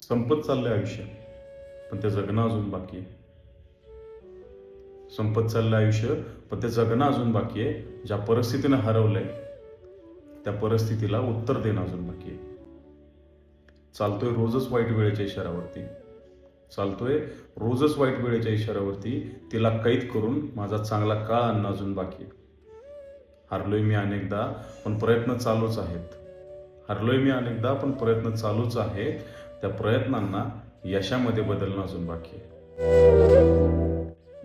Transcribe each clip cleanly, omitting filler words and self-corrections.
संपत चाललंय आयुष्य, पण ते जगणं अजून बाकी आहे. संपत चाललंय आयुष्य, पण ते जगणं अजून बाकी आहे. ज्या परिस्थितीनं हरवलंय त्या परिस्थितीला उत्तर देणं अजून बाकी आहे. चालतोय रोजच वाईट वेळेच्या इशाऱ्यावरती, चालतोय रोजच वाईट वेळेच्या इशाऱ्यावरती. तिला कैद करून माझा चांगला काळ आणणं अजून बाकी आहे. हारलोय मी अनेकदा, पण प्रयत्न चालूच आहेत. हरलोय मी अनेकदा, पण प्रयत्न चालूच आहेत. त्या प्रयत्नांना यशामध्ये बदलणं अजून बाकी आहे.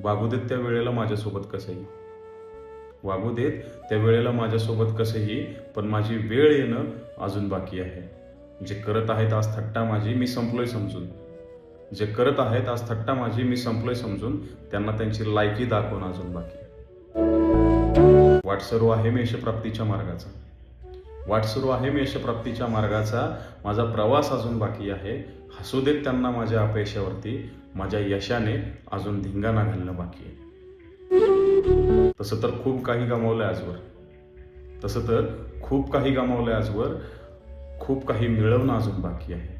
वागू देत त्या वेळेला माझ्यासोबत कसंही, वागू देत त्या वेळेला माझ्यासोबत कसंही, पण माझी वेळ येणं अजून बाकी आहे. जे करत आहेत आज थट्टा माझी, मी संपलोय समजून. जे करत आहेत आज थट्टा माझी, मी संपलोय समजून. त्यांना त्यांची लायकी दाखवणं अजून बाकी आहे. वाट सुरू आहे मी यशप्राप्तीच्या मार्गाचा, वाट सुरू आहे मी यशप्राप्तीच्या मार्गाचा. माझा प्रवास अजून बाकी आहे. हसू देत त्यांना माझ्या अपयशावरती, माझ्या यशाने अजून धिंगाणा घालणं बाकी आहे. तसं तर खूप काही गमावलंय आजवर, तसं तर खूप काही गमावलंय आजवर. खूप काही मिळवणं अजून बाकी आहे.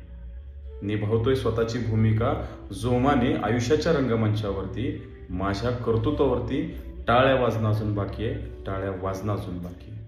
निभावतोय स्वतःची भूमिका जोमाने आयुष्याच्या रंगमंचावरती. माझ्या कर्तृत्वावरती टाळ्या वाजणं अजून बाकी आहे, टाळ्या वाजणं अजून बाकी आहे.